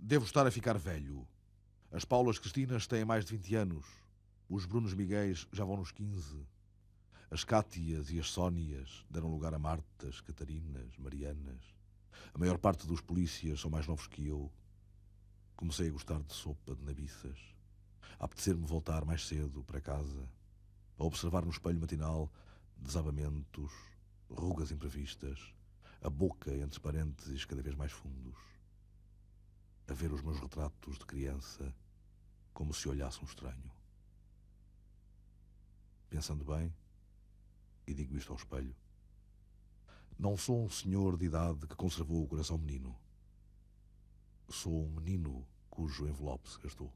Devo estar a ficar velho. As Paulas Cristinas têm mais de 20 anos. Os Brunos Miguéis já vão nos 15. As Cátias e as Sónias deram lugar a Martas, Catarinas, Marianas. A maior parte dos polícias são mais novos que eu. Comecei a gostar de sopa de nabiças. A apetecer-me voltar mais cedo para casa. A observar no espelho matinal desabamentos, rugas imprevistas, a boca entre parênteses cada vez mais fundos. A ver os meus retratos de criança como se olhasse um estranho. Pensando bem, e digo isto ao espelho, não sou um senhor de idade que conservou o coração menino. Sou um menino cujo envelope se gastou.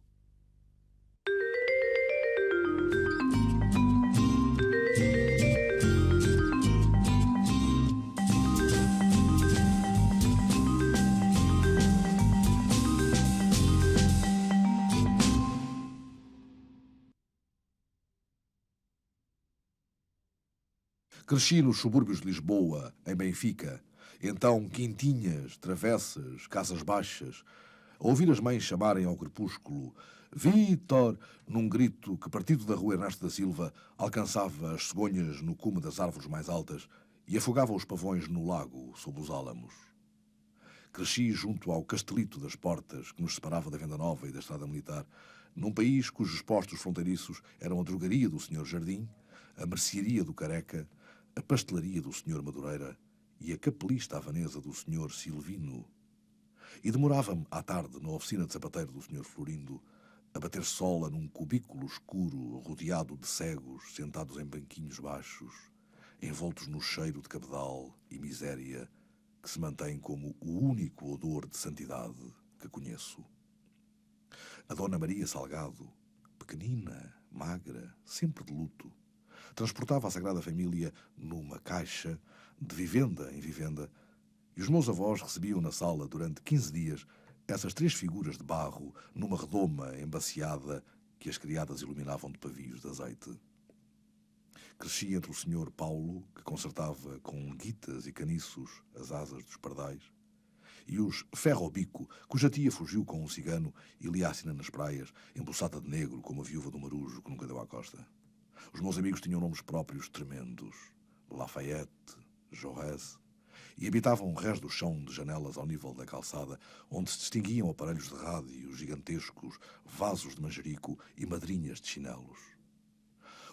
Cresci nos subúrbios de Lisboa, em Benfica. Então, quintinhas, travessas, casas baixas. A ouvir as mães chamarem ao crepúsculo Vítor, num grito que, partido da rua Ernesto da Silva, alcançava as cegonhas no cume das árvores mais altas e afogava os pavões no lago, sob os álamos. Cresci junto ao castelito das portas que nos separava da Venda Nova e da Estrada Militar, num país cujos postos fronteiriços eram a drogaria do Sr. Jardim, a mercearia do Careca, a pastelaria do Sr. Madureira e a capelista havanesa do Sr. Silvino. E demorava-me, à tarde, na oficina de sapateiro do Sr. Florindo, a bater sola num cubículo escuro rodeado de cegos sentados em banquinhos baixos, envoltos no cheiro de cabedal e miséria que se mantém como o único odor de santidade que conheço. A Dona Maria Salgado, pequenina, magra, sempre de luto, transportava a Sagrada Família numa caixa, de vivenda em vivenda, e os meus avós recebiam na sala, durante 15 dias, essas 3 figuras de barro numa redoma embaciada que as criadas iluminavam de pavios de azeite. Cresci entre o Sr. Paulo, que consertava com guitas e caniços as asas dos pardais, e os Ferro-Bico, cuja tia fugiu com um cigano e lia a sina nas praias, embuçada de negro como a viúva do marujo que nunca deu à costa. Os meus amigos tinham nomes próprios tremendos, Lafayette, Jaurès, e habitavam rés do chão de janelas ao nível da calçada, onde se distinguiam aparelhos de rádio gigantescos, vasos de manjerico e madrinhas de chinelos.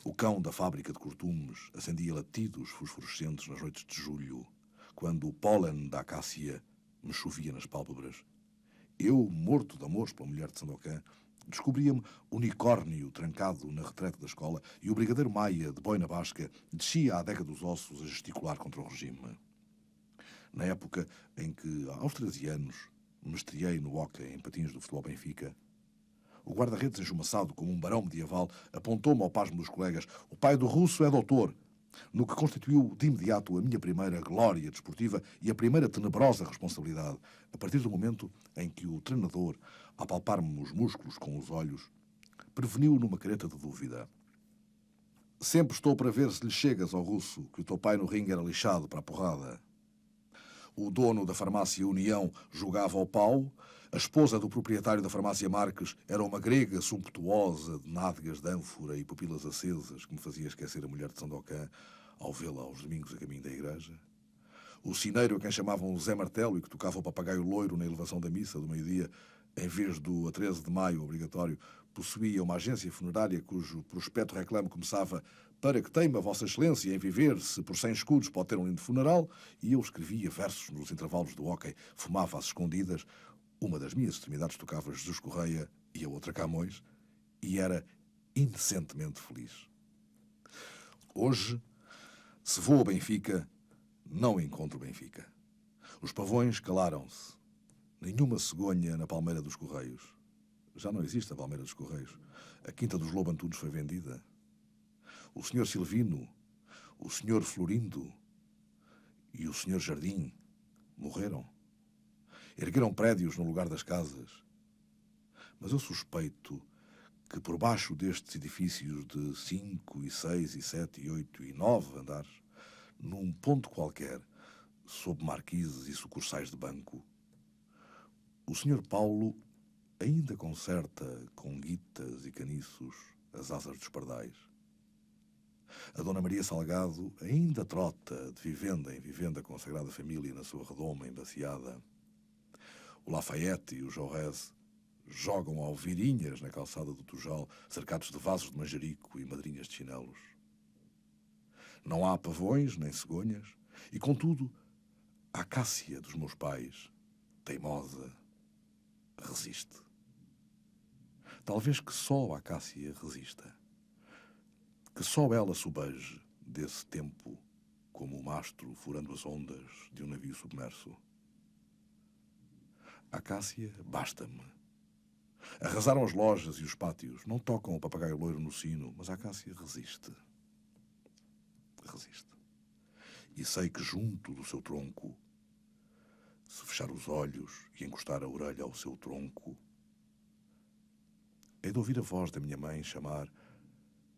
O cão da fábrica de cortumes acendia latidos fosforescentes nas noites de julho, quando o pólen da acácia me chovia nas pálpebras. Eu, morto de amores pela mulher de Sandokan, descobria-me unicórnio trancado na retrete da escola e o brigadeiro Maia, de boina basca, descia à adega dos ossos a gesticular contra o regime. Na época em que, aos 13 anos, me estreiei no hóquei em patins do Futebol Benfica, o guarda-redes enjumaçado como um barão medieval apontou-me ao pasmo dos colegas: o pai do russo é doutor, no que constituiu de imediato a minha primeira glória desportiva e a primeira tenebrosa responsabilidade, a partir do momento em que o treinador, a palpar-me os músculos com os olhos, preveniu numa careta de dúvida: sempre estou para ver se lhe chegas ao russo, que o teu pai no ringue era lixado para a porrada. O dono da farmácia União jogava ao pau, a esposa do proprietário da farmácia Marques era uma grega sumptuosa de nádegas de ânfora e pupilas acesas que me fazia esquecer a mulher de Sandokan ao vê-la aos domingos a caminho da igreja. O sineiro a quem chamavam Zé Martelo e que tocava o papagaio loiro na elevação da missa do meio-dia, em vez do a 13 de maio obrigatório, possuía uma agência funerária cujo prospecto reclame começava: para que teima Vossa Excelência em viver, se por 100 escudos pode ter um lindo funeral, e eu escrevia versos nos intervalos do hóquei, fumava às escondidas. Uma das minhas extremidades tocava Jesus Correia e a outra Camões, e era indecentemente feliz. Hoje, se vou a Benfica, não encontro Benfica. Os pavões calaram-se. Nenhuma cegonha na Palmeira dos Correios. Já não existe a Palmeira dos Correios. A Quinta dos Lobo Antunes foi vendida. O Sr. Silvino, o Sr. Florindo e o Sr. Jardim morreram. Ergueram prédios no lugar das casas. Mas eu suspeito que por baixo destes edifícios de 5, e 6, e 7, e 8, e 9 andares, num ponto qualquer, sob marquises e sucursais de banco, o Sr. Paulo ainda conserta com guitas e caniços as asas dos pardais. A Dona Maria Salgado ainda trota de vivenda em vivenda com a Sagrada Família na sua redoma embaciada. O Lafayette e o Jaurès jogam alvirinhas na calçada do Tujal, cercados de vasos de manjerico e madrinhas de chinelos. Não há pavões nem cegonhas, e, contudo, a acácia dos meus pais, teimosa, resiste. Talvez que só a acácia resista, que só ela sobeje desse tempo como o mastro furando as ondas de um navio submerso. A acácia basta-me. Arrasaram as lojas e os pátios, não tocam o papagaio loiro no sino, mas a acácia resiste. Resiste. E sei que junto do seu tronco, se fechar os olhos e encostar a orelha ao seu tronco, hei de ouvir a voz da minha mãe chamar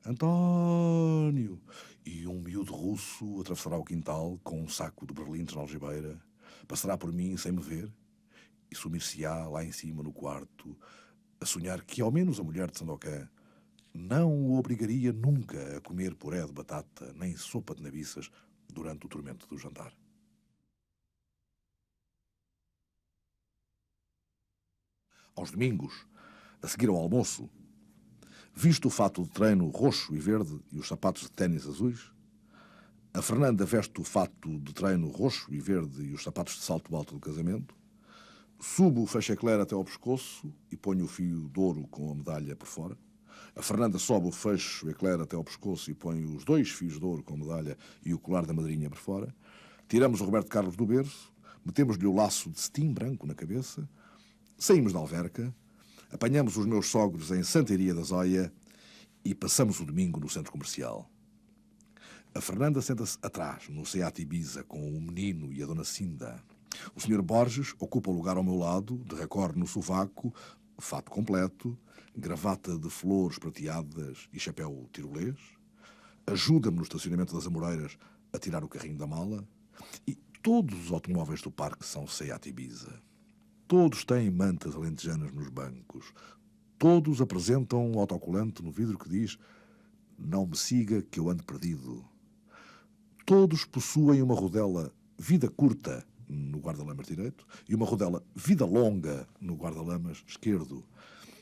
António, e um miúdo russo atravessará o quintal com um saco de berlindes na algibeira, passará por mim sem me ver e sumir-se-á lá em cima no quarto, a sonhar que ao menos a mulher de Sandokan não o obrigaria nunca a comer puré de batata nem sopa de nabiças durante o tormento do jantar. Aos domingos, a seguir ao almoço, visto o fato de treino roxo e verde e os sapatos de ténis azuis, a Fernanda veste o fato de treino roxo e verde e os sapatos de salto alto do casamento, subo o fecho-eclair até ao pescoço e ponho o fio de ouro com a medalha por fora. A Fernanda sobe o fecho-eclair até ao pescoço e põe os 2 fios de ouro com a medalha e o colar da madrinha por fora. Tiramos o Roberto Carlos do berço, metemos-lhe o laço de cetim branco na cabeça, saímos da alverca, apanhamos os meus sogros em Santeiria da Zóia e passamos o domingo no centro comercial. A Fernanda senta-se atrás, no Seat Ibiza, com o menino e a Dona Cinda. O Sr. Borges ocupa o lugar ao meu lado, de recorde no sovaco, fato completo, gravata de flores prateadas e chapéu tirolês. Ajuda-me no estacionamento das Amoreiras a tirar o carrinho da mala. E todos os automóveis do parque são Seat Ibiza. Todos têm mantas alentejanas nos bancos. Todos apresentam um autocolante no vidro que diz "Não me siga que eu ando perdido". Todos possuem uma rodela "Vida curta" no guarda-lamas direito e uma rodela "Vida longa" no guarda-lamas esquerdo.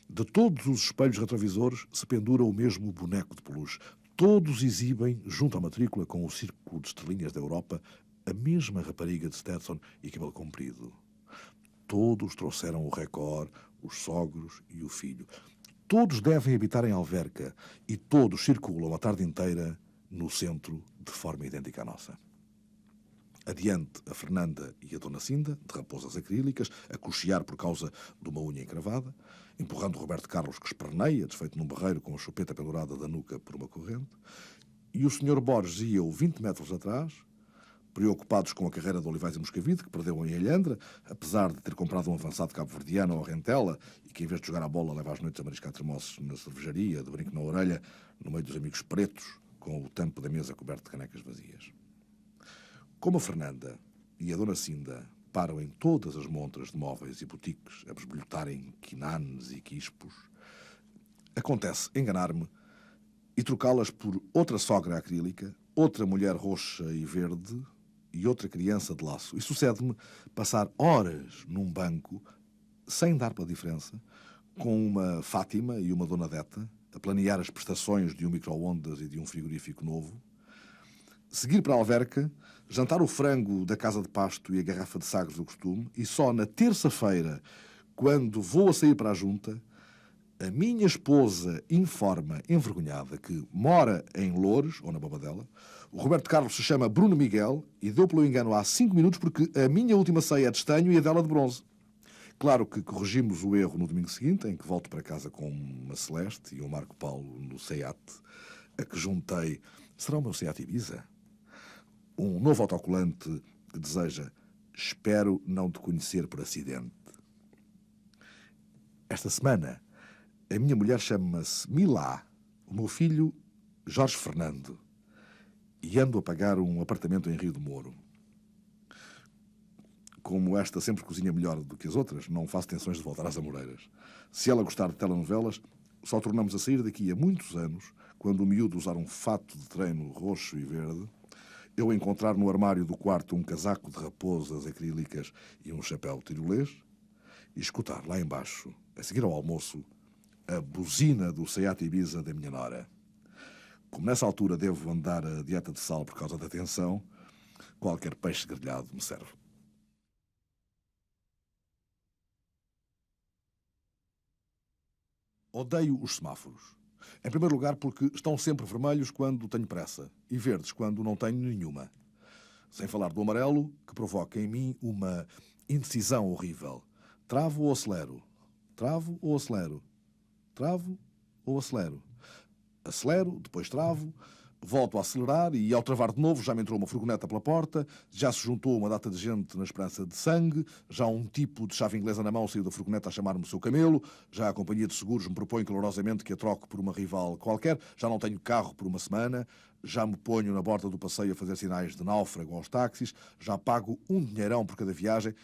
De todos os espelhos retrovisores se pendura o mesmo boneco de peluche. Todos exibem, junto à matrícula com o círculo de estrelinhas da Europa, a mesma rapariga de Stetson e cabelo comprido. Todos trouxeram o recorde, os sogros e o filho. Todos devem habitar em Alverca e todos circulam a tarde inteira no centro de forma idêntica à nossa. Adiante a Fernanda e a Dona Cinda, de raposas acrílicas, a cochear por causa de uma unha encravada, empurrando o Roberto Carlos que esperneia, desfeito num barreiro com a chupeta pendurada da nuca por uma corrente, e o Sr. Borges e eu 20 metros atrás, preocupados com a carreira de Olivais e Moscavide, que perdeu em Alhandra, apesar de ter comprado um avançado cabo-verdiano ao Rentela e que, em vez de jogar a bola, leva às noites a mariscar termossos na cervejaria, de brinco na orelha, no meio dos amigos pretos, com o tampo da mesa coberto de canecas vazias. Como a Fernanda e a Dona Cinda param em todas as montras de móveis e boutiques a besbilhotarem quinanes e quispos, acontece enganar-me e trocá-las por outra sogra acrílica, outra mulher roxa e verde e outra criança de laço. E sucede-me passar horas num banco, sem dar pela diferença, com uma Fátima e uma Dona Deta, a planear as prestações de um micro-ondas e de um frigorífico novo, seguir para a Alverca, jantar o frango da casa de pasto e a garrafa de sagres do costume, e só na terça-feira, quando vou a sair para a junta, a minha esposa informa, envergonhada, que mora em Loures, ou na Bobadela. O Roberto Carlos se chama Bruno Miguel e deu pelo engano há 5 minutos porque a minha última ceia é de estanho e a dela de bronze. Claro que corrigimos o erro no domingo seguinte, em que volto para casa com uma Celeste e um Marco Paulo no Seat, a que juntei, será o meu Seat Ibiza? Um novo autocolante que deseja "Espero não te conhecer por acidente". Esta semana, a minha mulher chama-se Milá, o meu filho Jorge Fernando, e ando a pagar um apartamento em Rio de Moro. Como esta sempre cozinha melhor do que as outras, não faço tensões de voltar às Amoreiras. Se ela gostar de telenovelas, só tornamos a sair daqui a muitos anos, quando o miúdo usar um fato de treino roxo e verde, eu encontrar no armário do quarto um casaco de raposas acrílicas e um chapéu tirolês, e escutar lá embaixo, a seguir ao almoço, a buzina do Seat Ibiza da minha nora. Como nessa altura devo andar a dieta de sal por causa da tensão, qualquer peixe grelhado me serve. Odeio os semáforos. Em primeiro lugar, porque estão sempre vermelhos quando tenho pressa e verdes quando não tenho nenhuma. Sem falar do amarelo, que provoca em mim uma indecisão horrível. Travo ou acelero? Travo ou acelero? Travo ou acelero? Acelero, depois travo, volto a acelerar e, ao travar de novo, já me entrou uma furgoneta pela porta, já se juntou uma data de gente na esperança de sangue, já um tipo de chave inglesa na mão saiu da furgoneta a chamar-me o seu camelo, já a companhia de seguros me propõe calorosamente que a troque por uma rival qualquer, já não tenho carro por uma semana, já me ponho na borda do passeio a fazer sinais de náufrago aos táxis, já pago um dinheirão por cada viagem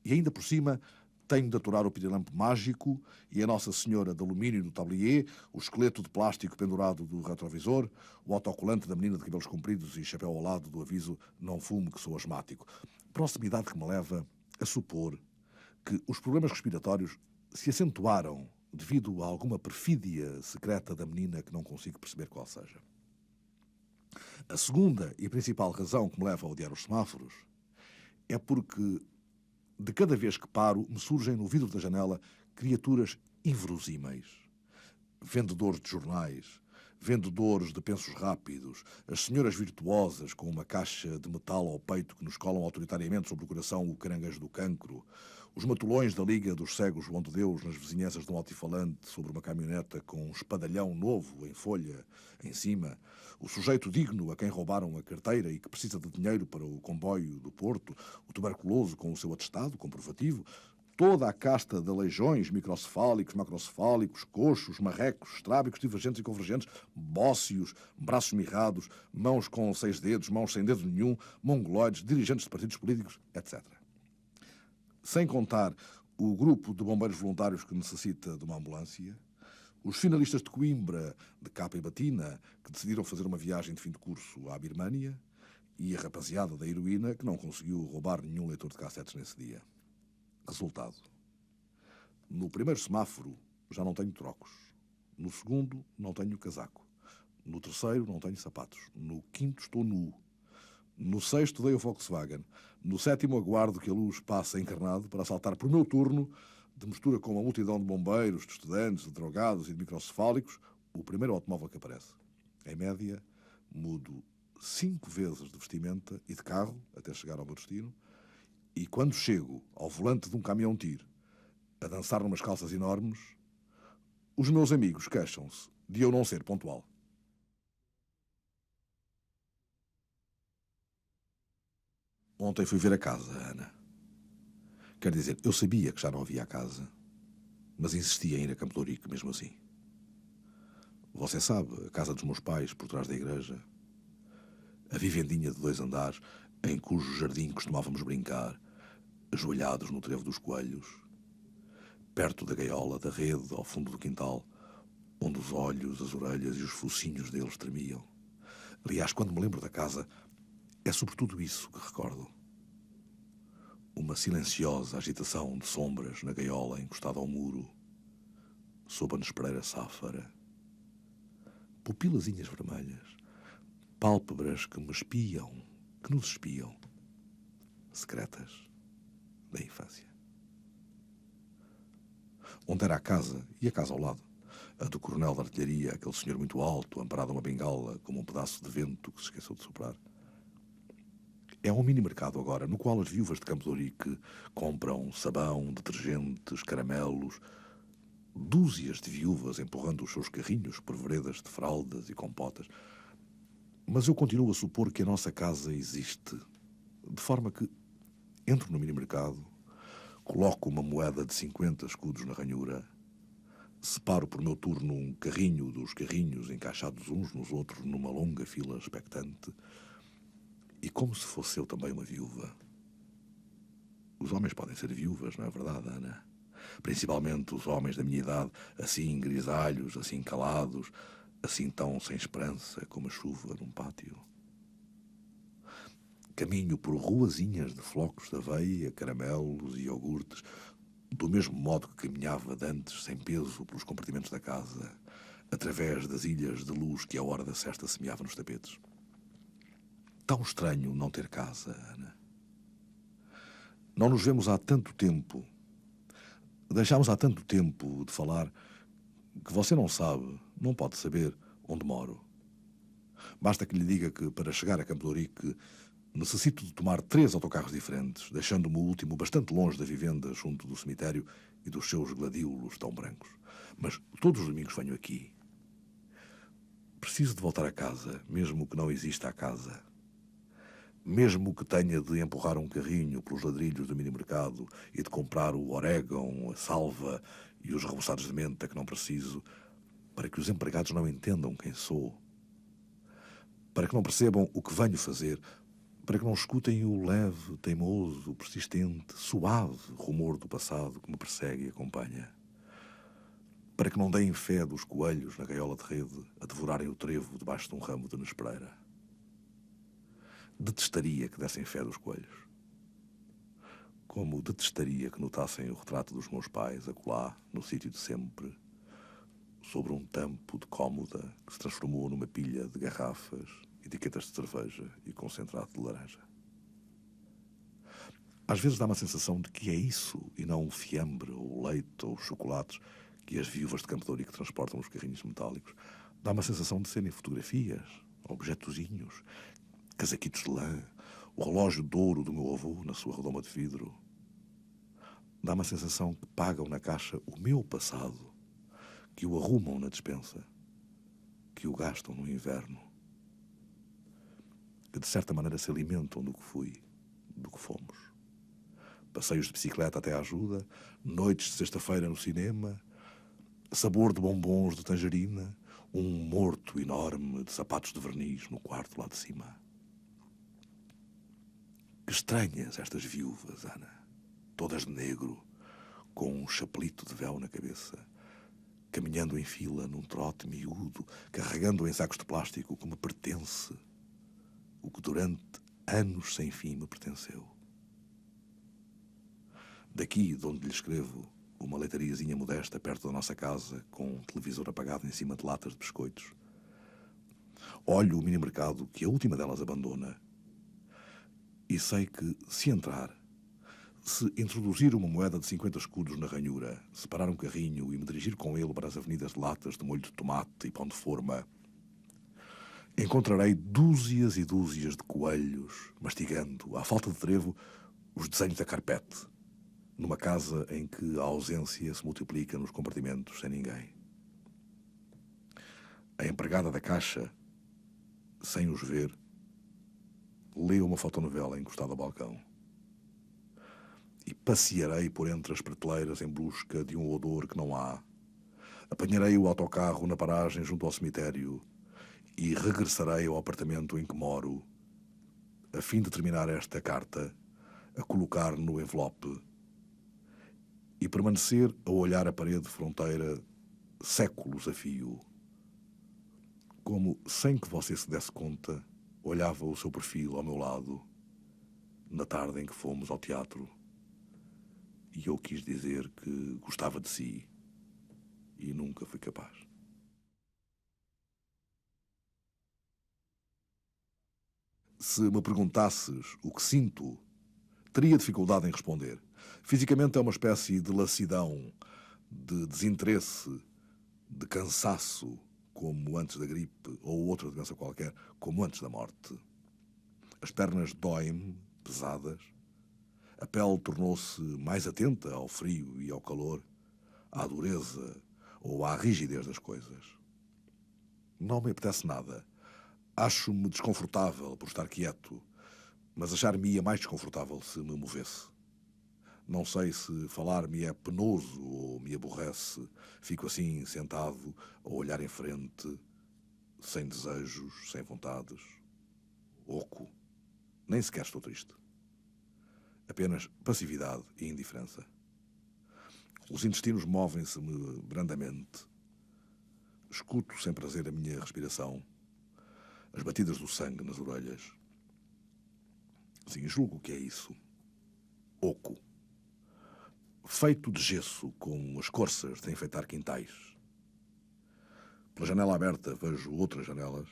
e, ainda por cima, tenho de aturar o pirilampo mágico e a Nossa Senhora de alumínio do tablier, o esqueleto de plástico pendurado do retrovisor, o autocolante da menina de cabelos compridos e chapéu ao lado do aviso "não fumo que sou asmático". Proximidade que me leva a supor que os problemas respiratórios se acentuaram devido a alguma perfídia secreta da menina que não consigo perceber qual seja. A segunda e principal razão que me leva a odiar os semáforos é porque de cada vez que paro, me surgem no vidro da janela criaturas inverosímeis. Vendedores de jornais, vendedores de pensos rápidos, as senhoras virtuosas com uma caixa de metal ao peito que nos colam autoritariamente sobre o coração o caranguejo do cancro, os matulões da Liga dos Cegos João de Deus nas vizinhanças de um altifalante sobre uma caminhoneta com um espadalhão novo em folha em cima, o sujeito digno a quem roubaram a carteira e que precisa de dinheiro para o comboio do Porto, o tuberculoso com o seu atestado comprovativo, toda a casta de aleijões microcefálicos, macrocefálicos, coxos, marrecos, estrábicos, divergentes e convergentes, bócios, braços mirrados, mãos com 6 dedos, mãos sem dedo nenhum, mongoloides, dirigentes de partidos políticos, etc. Sem contar o grupo de bombeiros voluntários que necessita de uma ambulância, os finalistas de Coimbra, de capa e batina, que decidiram fazer uma viagem de fim de curso à Birmânia, e a rapaziada da heroína, que não conseguiu roubar nenhum leitor de cassetes nesse dia. Resultado. No primeiro semáforo já não tenho trocos. No segundo não tenho casaco. No terceiro não tenho sapatos. No quinto estou nu. No sexto dei o Volkswagen. No sétimo aguardo que a luz passe encarnado para saltar por meu turno, de mistura com uma multidão de bombeiros, de estudantes, de drogados e de microcefálicos, o primeiro automóvel que aparece. Em média, mudo 5 vezes de vestimenta e de carro até chegar ao meu destino, e quando chego ao volante de um caminhão-tiro a dançar numas calças enormes, os meus amigos queixam-se de eu não ser pontual. Ontem fui ver a casa, Ana. Quer dizer, eu sabia que já não havia a casa, mas insistia em ir a Campo de Ourique mesmo assim. Você sabe, a casa dos meus pais, por trás da igreja. A vivendinha de 2 andares, em cujo jardim costumávamos brincar, ajoelhados no trevo dos coelhos, perto da gaiola, da rede, ao fundo do quintal, onde os olhos, as orelhas e os focinhos deles tremiam. Aliás, quando me lembro da casa, é sobretudo isso que recordo. Uma silenciosa agitação de sombras na gaiola encostada ao muro, sob a nespreira sáfara. Pupilazinhas vermelhas, pálpebras que me espiam, que nos espiam, secretas da infância. Onde era a casa, e a casa ao lado, a do coronel da artilharia, aquele senhor muito alto, amparado a uma bengala, como um pedaço de vento que se esqueceu de soprar. É um mini-mercado agora, no qual as viúvas de Campo de Ourique compram sabão, detergentes, caramelos, dúzias de viúvas empurrando os seus carrinhos por veredas de fraldas e compotas. Mas eu continuo a supor que a nossa casa existe, de forma que entro no mini-mercado, coloco uma moeda de 50 escudos na ranhura, separo por meu turno um carrinho dos carrinhos encaixados uns nos outros numa longa fila expectante, e como se fosse eu também uma viúva, Os homens podem ser viúvas, não é verdade, Ana? Principalmente os homens da minha idade, assim grisalhos, assim calados, assim tão sem esperança como a chuva num pátio. Caminho por ruazinhas de flocos de aveia, caramelos e iogurtes, do mesmo modo que caminhava dantes sem peso pelos compartimentos da casa, através das ilhas de luz que a hora da sesta semeava nos tapetes. Tão estranho não ter casa, Ana. Não nos vemos há tanto tempo. Deixámos há tanto tempo de falar que você não sabe, não pode saber onde moro. Basta que lhe diga que, para chegar a Campo de Ourique, necessito de tomar 3 autocarros diferentes, deixando-me o último bastante longe da vivenda, junto do cemitério e dos seus gladiolos tão brancos. Mas todos os domingos venho aqui. Preciso de voltar a casa, mesmo que não exista a casa. Mesmo que tenha de empurrar um carrinho pelos ladrilhos do mini-mercado e de comprar o orégão, a salva e os reboçados de menta que não preciso, para que os empregados não entendam quem sou, para que não percebam o que venho fazer, para que não escutem o leve, teimoso, persistente, suave rumor do passado que me persegue e acompanha, para que não deem fé dos coelhos na gaiola de rede a devorarem o trevo debaixo de um ramo de nespreira. Detestaria que dessem fé dos coelhos. Como detestaria que notassem o retrato dos meus pais acolá, no sítio de sempre, sobre um tampo de cômoda que se transformou numa pilha de garrafas, etiquetas de cerveja e concentrado de laranja. Às vezes dá-me a sensação de que é isso, e não o fiambre, ou o leite, ou os chocolates que as viúvas de Campo de Ourique transportam nos carrinhos metálicos. Dá-me a sensação de serem fotografias, objetozinhos, casaquitos de lã, o relógio de ouro do meu avô na sua redoma de vidro. Dá-me a sensação que pagam na caixa o meu passado, que o arrumam na despensa, que o gastam no inverno, que de certa maneira se alimentam do que fui, do que fomos. Passeios de bicicleta até à ajuda, noites de sexta-feira no cinema, sabor de bombons de tangerina, um morto enorme de sapatos de verniz no quarto lá de cima. Que estranhas estas viúvas, Ana, todas de negro, com um chapelito de véu na cabeça, caminhando em fila num trote miúdo, carregando em sacos de plástico o que me pertence, o que durante anos sem fim me pertenceu. Daqui, de onde lhe escrevo, uma leitariazinha modesta perto da nossa casa, com um televisor apagado em cima de latas de biscoitos. Olho o mini-mercado que a última delas abandona e sei que, se entrar, se introduzir uma moeda de 50 escudos na ranhura, separar um carrinho e me dirigir com ele para as avenidas de latas de molho de tomate e pão de forma, encontrarei dúzias e dúzias de coelhos mastigando, à falta de trevo, os desenhos da carpete, numa casa em que a ausência se multiplica nos compartimentos sem ninguém. A empregada da caixa, sem os ver, lê uma fotonovela encostada ao balcão. E passearei por entre as prateleiras em busca de um odor que não há. Apanharei o autocarro na paragem junto ao cemitério e regressarei ao apartamento em que moro, a fim de terminar esta carta, a colocar no envelope e permanecer a olhar a parede fronteira séculos a fio, como, sem que você se desse conta, olhava o seu perfil ao meu lado, na tarde em que fomos ao teatro, e eu quis dizer que gostava de si e nunca fui capaz. Se me perguntasses o que sinto, teria dificuldade em responder. Fisicamente é uma espécie de lassidão, de desinteresse, de cansaço, como antes da gripe ou outra doença qualquer, como antes da morte. As pernas doem-me, pesadas. A pele tornou-se mais atenta ao frio e ao calor, à dureza ou à rigidez das coisas. Não me apetece nada. Acho-me desconfortável por estar quieto, mas achar-me-ia mais desconfortável se me movesse. Não sei se falar-me é penoso ou me aborrece. Fico assim, sentado, a olhar em frente, sem desejos, sem vontades. Oco. Nem sequer estou triste. Apenas passividade e indiferença. Os intestinos movem-se-me brandamente. Escuto sem prazer a minha respiração, as batidas do sangue nas orelhas. Sim, julgo que é isso. Oco. Feito de gesso, com as corças de enfeitar quintais. Pela janela aberta vejo outras janelas.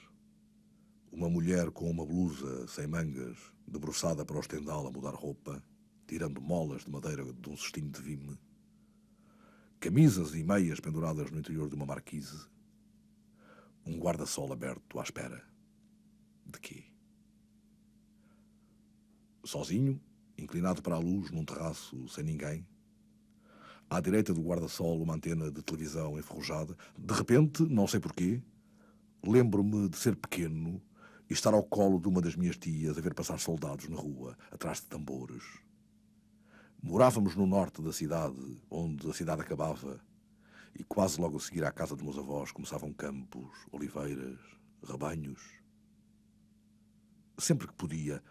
Uma mulher com uma blusa sem mangas, debruçada para o estendal a mudar roupa, tirando molas de madeira de um cestinho de vime. Camisas e meias penduradas no interior de uma marquise. Um guarda-sol aberto à espera. De quê? Sozinho, inclinado para a luz num terraço sem ninguém. À direita do guarda-sol uma antena de televisão enferrujada. De repente, não sei porquê, lembro-me de ser pequeno e estar ao colo de uma das minhas tias a ver passar soldados na rua, atrás de tambores. Morávamos no norte da cidade, onde a cidade acabava, e quase logo a seguir à casa dos meus avós começavam campos, oliveiras, rebanhos. Sempre que podia,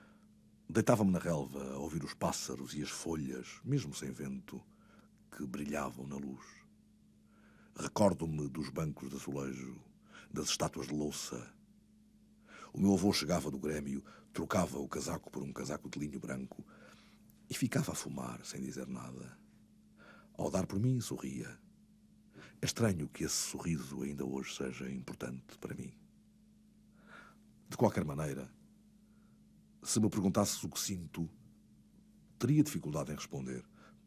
deitava-me na relva a ouvir os pássaros e as folhas, mesmo sem vento, que brilhavam na luz. Recordo-me dos bancos de azulejo, das estátuas de louça. O meu avô chegava do Grêmio, trocava o casaco por um casaco de linho branco e ficava a fumar sem dizer nada. Ao dar por mim, sorria. É estranho que esse sorriso ainda hoje seja importante para mim. De qualquer maneira, se me perguntasses o que sinto, teria dificuldade em responder.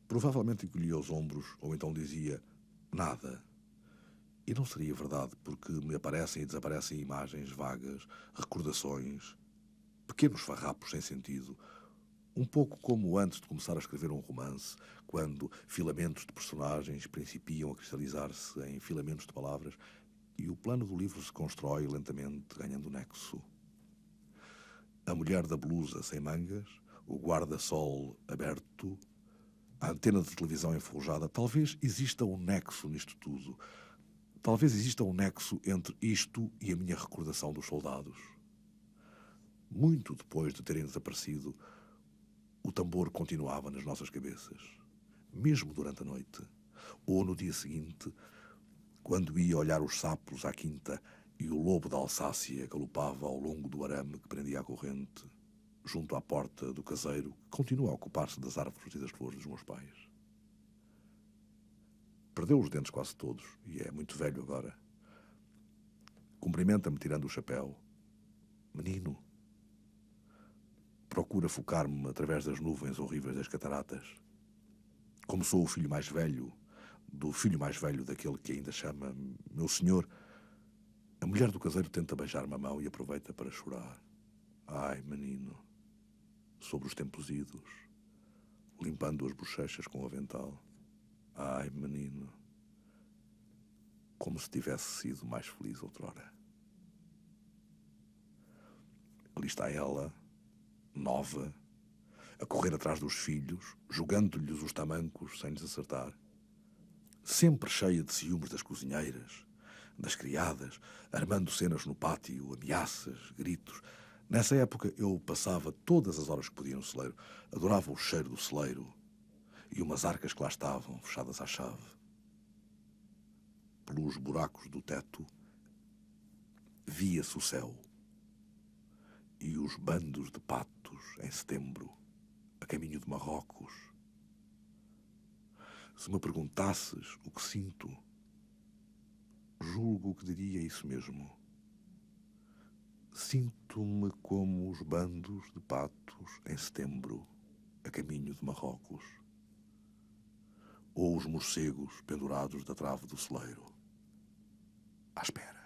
Provavelmente encolhia os ombros ou então dizia nada. E não seria verdade, porque me aparecem e desaparecem imagens vagas, recordações, pequenos farrapos sem sentido, um pouco como antes de começar a escrever um romance, quando filamentos de personagens principiam a cristalizar-se em filamentos de palavras e o plano do livro se constrói lentamente, ganhando nexo. A mulher da blusa sem mangas, o guarda-sol aberto, a antena de televisão enferrujada. Talvez exista um nexo nisto tudo. Talvez exista um nexo entre isto e a minha recordação dos soldados. Muito depois de terem desaparecido, o tambor continuava nas nossas cabeças, mesmo durante a noite, ou no dia seguinte, quando ia olhar os sapos à quinta e o lobo da Alsácia galopava ao longo do arame que prendia a corrente, junto à porta do caseiro, que continua a ocupar-se das árvores e das flores dos meus pais. Perdeu os dentes quase todos e é muito velho agora. Cumprimenta-me tirando o chapéu. Menino. Procura focar-me através das nuvens horríveis das cataratas. Como sou o filho mais velho, do filho mais velho daquele que ainda chama meu senhor, a mulher do caseiro tenta beijar-me a mão e aproveita para chorar. Ai, menino. Sobre os tempos idos, limpando as bochechas com o avental. Ai, menino. Como se tivesse sido mais feliz outrora. Ali está ela, nova, a correr atrás dos filhos, jogando-lhes os tamancos sem lhes acertar. Sempre cheia de ciúmes das cozinheiras, das criadas, armando cenas no pátio, ameaças, gritos. Nessa época eu passava todas as horas que podia no celeiro. Adorava o cheiro do celeiro e umas arcas que lá estavam, fechadas à chave. Pelos buracos do teto via-se o céu e os bandos de patos em setembro, a caminho de Marrocos. Se me perguntasses o que sinto, julgo que diria isso mesmo. Sinto-me como os bandos de patos em setembro, a caminho de Marrocos. Ou os morcegos pendurados da trave do celeiro, à espera.